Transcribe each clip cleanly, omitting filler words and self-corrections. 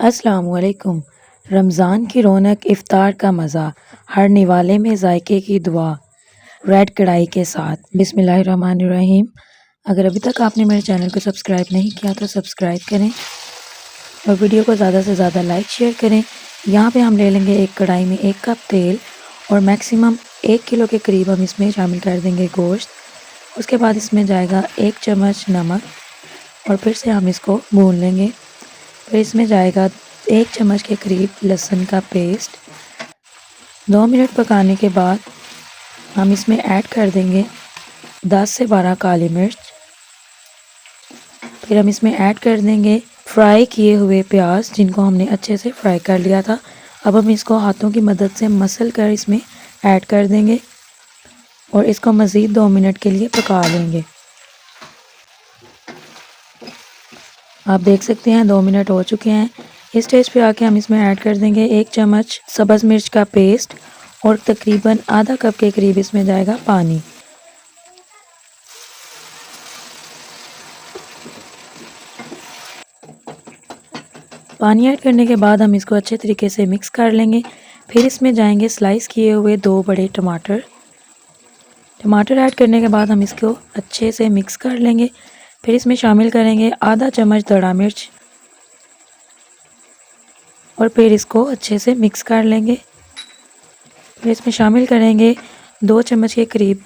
अस्सलामुअलैकुम। रमज़ान की रौनक, इफ़्तार का मज़ा, हर निवाले में जायके की दुआ, रेड कढ़ाई के साथ। बिस्मिल्लाहिर्रहमानिर्रहीम। अगर अभी तक आपने मेरे चैनल को सब्सक्राइब नहीं किया तो सब्सक्राइब करें और वीडियो को ज़्यादा से ज़्यादा लाइक शेयर करें। यहाँ पे हम ले लेंगे एक कढ़ाई में 1 कप तेल और मैक्सिमम 1 किलो के करीब हम इसमें शामिल कर देंगे गोश्त। उसके बाद इसमें जाएगा 1 चम्मच नमक और फिर से हम इसको भून लेंगे। फिर इसमें जाएगा 1 चम्मच के करीब लहसुन का पेस्ट। 2 मिनट पकाने के बाद हम इसमें ऐड कर देंगे 10 से 12 काली मिर्च। फिर हम इसमें ऐड कर देंगे फ्राई किए हुए प्याज, जिनको हमने अच्छे से फ्राई कर लिया था। अब हम इसको हाथों की मदद से मसल कर इसमें ऐड कर देंगे और इसको मज़ीद 2 मिनट के लिए पका लेंगे। आप देख सकते हैं 2 मिनट हो चुके हैं। इस स्टेज पे आके हम इसमें ऐड कर देंगे 1 चम्मच सब्ज़ मिर्च का पेस्ट और तकरीबन आधा कप के करीब इसमें जाएगा पानी। पानी ऐड करने के बाद हम इसको अच्छे तरीके से मिक्स कर लेंगे। फिर इसमें जाएंगे स्लाइस किए हुए 2 बड़े टमाटर ऐड करने के बाद हम इसको अच्छे से मिक्स कर लेंगे। फिर इसमें शामिल करेंगे आधा चम्मच दड़ा मिर्च और फिर इसको अच्छे से मिक्स कर लेंगे। फिर इसमें शामिल करेंगे 2 चम्मच के करीब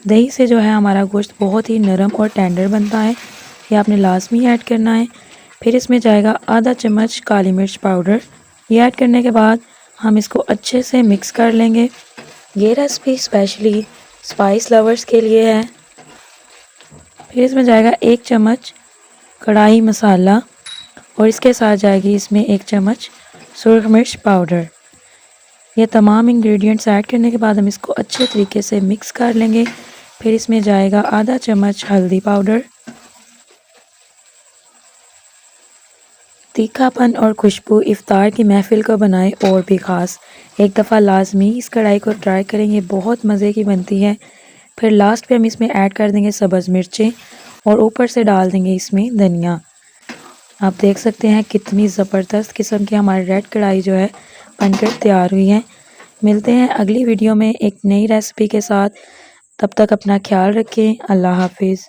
दही से जो है हमारा गोश्त बहुत ही नरम और टेंडर बनता है, ये आपने लाजमी ऐड करना है। फिर इसमें जाएगा आधा चम्मच काली मिर्च पाउडर। ये ऐड करने के बाद हम इसको अच्छे से मिक्स कर लेंगे। ये रेसिपी स्पेशली स्पाइस लवर्स के लिए है। फिर इसमें जाएगा 1 चम्मच कढ़ाई मसाला और इसके साथ जाएगी इसमें 1 चम्मच सुरख मिर्च पाउडर। ये तमाम इंग्रेडिएंट्स ऐड करने के बाद हम इसको अच्छे तरीके से मिक्स कर लेंगे। फिर इसमें जाएगा आधा चम्मच हल्दी पाउडर। तीखापन और खुशबू इफ़्तार की महफ़िल को बनाए और भी ख़ास। एक दफ़ा लाजमी इस कढ़ाई को ट्राई करेंगे, बहुत मज़े की बनती है। फिर लास्ट पे हम इसमें ऐड कर देंगे सब्ज़ मिर्चें और ऊपर से डाल देंगे इसमें धनिया। आप देख सकते हैं कितनी ज़बरदस्त किस्म की हमारी रेड कढ़ाई जो है बनकर तैयार हुई है। मिलते हैं अगली वीडियो में एक नई रेसिपी के साथ। तब तक अपना ख्याल रखें। अल्लाह हाफिज़।